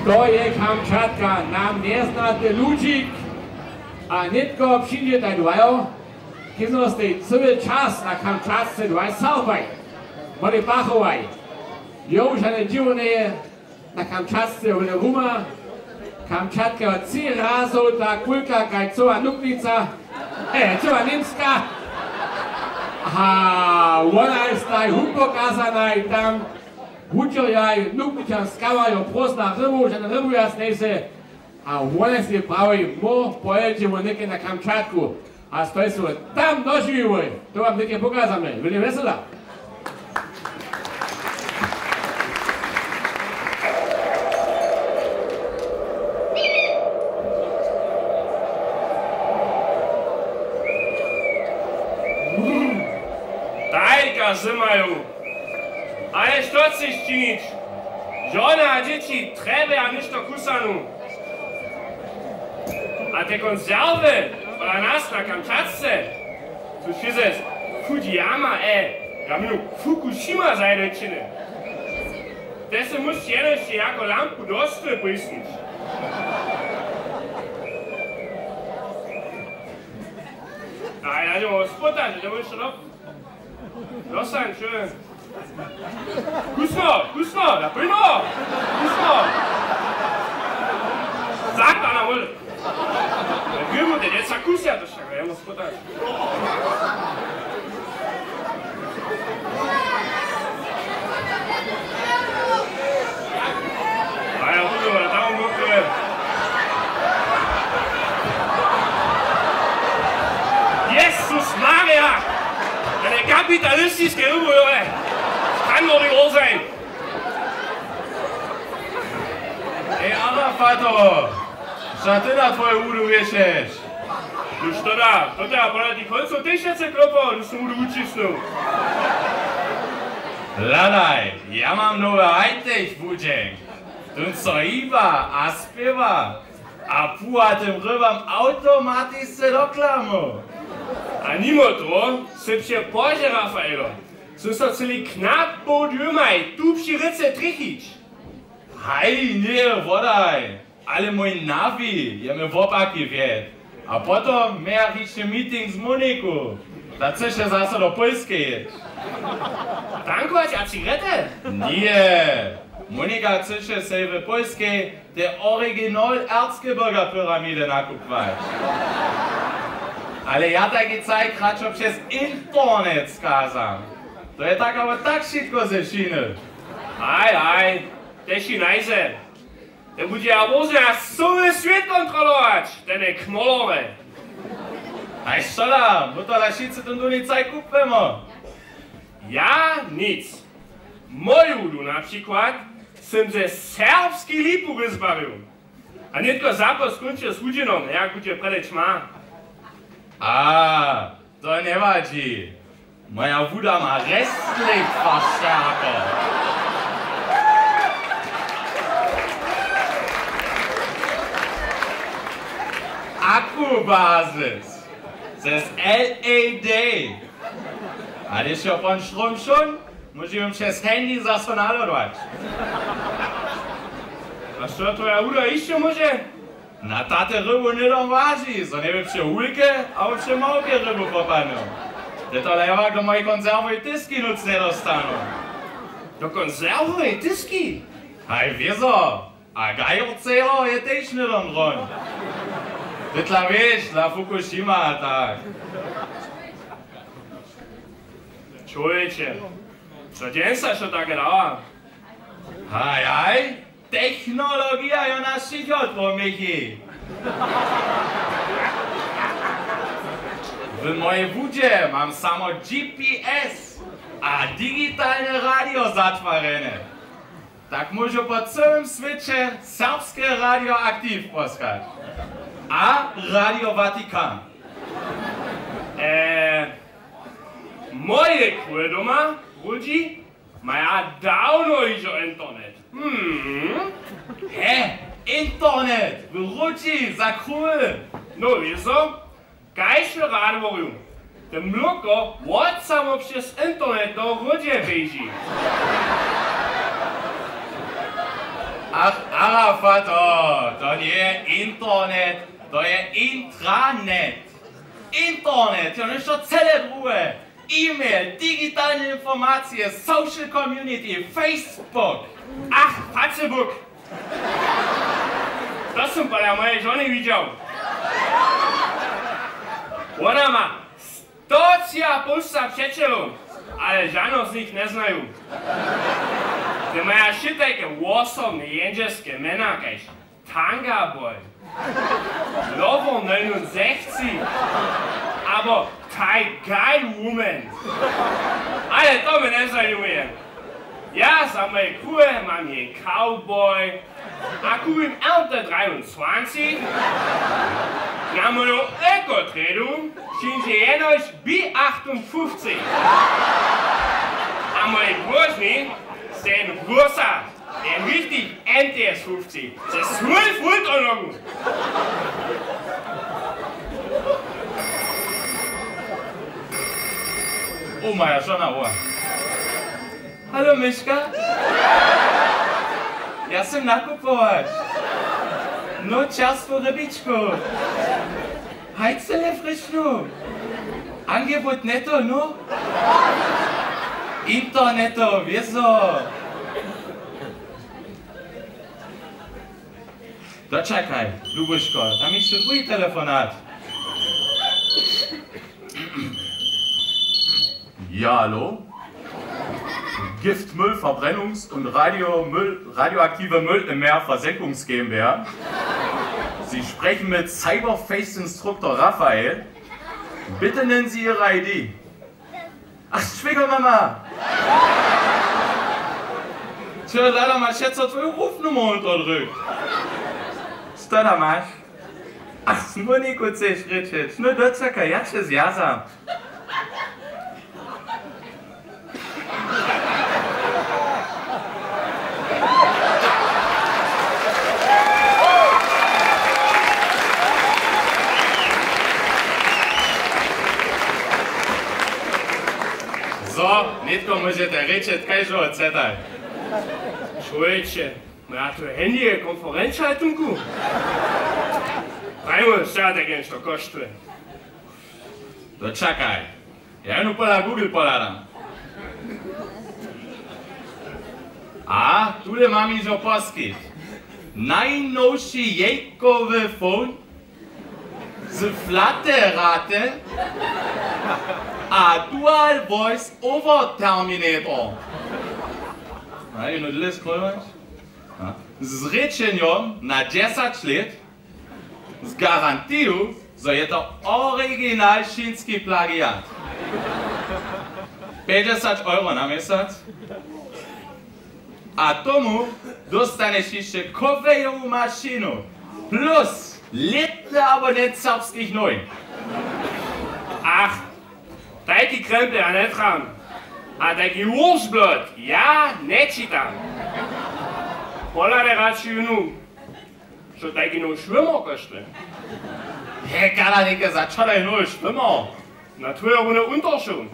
To je Kamčatka, nám neznáte Lučík a netko přijde tady dvajo, když jste celý čas na Kamčatce dvaj salvaj, mali pachovaj. Jo, už ne divné na Kamčatce v Ruma, Kamčatka od 3 razov ta kulka, kaj cova nuknica, cova Nimska. A ona je staj pokazana i tam učil jaj nukničan skavajo prost na rybu, že na rybu jasnej se. A ona si pravi, pojedemo nekaj na Kamčatku. A stoji se tam doživivo, to vam nekaj pokazame. Bili vesela? Tajka zimaju. A je što chceš činić? Žona a dječi trebe a ništo kusanu. A te konzerve para nas na Kamčatce. Tu šizes Fujiyama ja minu Fukushima zajedečine. Te se muš jednoši jako lampu dostve prisnić. Aj, nađemo spotać, da budeš rop. Dosan, schön. Kusno, da prino! Kusno! Sag da na mol! Gdje te djeca kusja to šaka, jedno spotać. Aj, ja budu, da tamo mokre. Jesus Maria! Den kapitalistiske udbrydere kan nå det gode sagen. Ej, Arafato! Šta ty na tvoje údu věšeš? No što da? To teda podle tých koncov tyšece klopov, když jsem údu učisnul. Hľadaj, ja mám nové high-tech budžek. Tun co iba a spieva. A púha tým rybám automaticky do klamu. A mimo to se pře Bože Rafaelo, so so celý knap podjumaj, tu při rice trichič. Hej, nie, vodaj. Ale môj Navi je mi v opaky vied. A potom mea ešte meeting s Monikou. Da chceš zase do Poľskej jeť. Tankovať a cigarete? Nie. Monika chce se v Poľskej der Original Erzgebirger Pyramide nakupvať. Ale ja taky cajk radšo přes internet skázam. To je tak, ale tak šitko ze šiny. Aj, teši najze. Ten bude ja možno na celý svět kontrolovat, ten je knolore. Aj čo da, bo to lašice ten tu nic aj kupujemo. Ja nic. Moju du například jsem ze serbský lipu vyzbavil. A netko zápas skončil s hudinom, jak bude predeč má. A, to nevadí. Moja voda má restlich verstärker. Akkubasis. Das ist LED. A když je pan Strom schon, muss ich přes Handy zase nalodovat. A što tvoja voda ještě může? Na tate rybu nedom váží, so neby při hulke, ale při malké rybu popadnou. To levák do mojej konzervovej tisky nuc nedostanu. Do konzervovej tisky? Hej, wieso? A Geiercelo je tež nedom dron. Tytla wiesz, dla Fukushima a tak. Čovječe, co děn se što tak dává? Hej, technologia je naš šichotvo, Michi. W mojej budzie mam samo GPS a digitalne radio zatvorene. Tak môžu po celém svete serbské radioaktiv poskať. A Radio Vatikán. Moje kule doma, ľudí, majú dávno ižo internet. Internet! Wróci, za cool! No wieso? Kajšle rád hovorím. Ten mloko od samo přes internet do hodě běží. Ach, Arafat, oh, to je internet, to je intranet. Internet, to nie to cele drugie. E-mail, digitalne informacje, social community, Facebook. Ach, Facebook. To som podľa mojej žony videl. Ona má 100 priateľov, ale žiadno z nich neznajú. Ty majú všetké osobné jenžerské mená, kajž Tanga Boy, Lovo 69, alebo Thai Guy Woman. Ale to mi nezajímuje. Ja za moje kue mám je Cowboy a kúpim LT23 na moju ekotredu čím je jenož B58. A moje głośny ten głosa, ten richtig NTS 50, ze 12 Volt onogu. O, moja żona była. Halo, Myszka? Ja chcę nakupować. No, czas po rybiczku. Hajcele frischnu. Angebot netto, no? Interneto, wieso? To czekaj, Lubuszko, tam jeszcze drugi telefonat. Ja, hallo? Giftmüll, Verbrennungs- und radioaktive Müll im Meer Versenkungs GmbH. Sie sprechen mit Cyberface-Instruktor Raphael. Bitte nennen Sie Ihre ID. Ach, Schwiegermama! Tja, leider mal jetzt hat eure Rufnummer unterdrückt. Stana masz? Ach, smoniku chcesz ryczyć. No doczekaj, ja cię zjazam. So, nitko możete ryczyć, kajżo odcetaj. Człowiecze, ma to Handy Konferenzschaltunku? Prajmo, siadaj, gęś to kosztuje. To czekaj, ja nu pola Google poladam. A, tule mam iż oposkit. Najnowszy jejkowy phone z flatterate a dual voice over terminator. A, i no tyle skrojować? Z ryczeniem na 10 lat, z garantią, że jest to oryginal chiński plagiat. 50 € na miesiąc. A tomu dostaniesz jeszcze kolejną maszynę plus letny abonent serbskich noj. Ach, taki krempel ja nie tram. A taki Wurstblatt, ja nie czytam. Pola der računu, što taki no švimmer koštuje. Hey, Galadike, sag schon ein Null, Schwimmer. Na tvoje ohne Unterschon.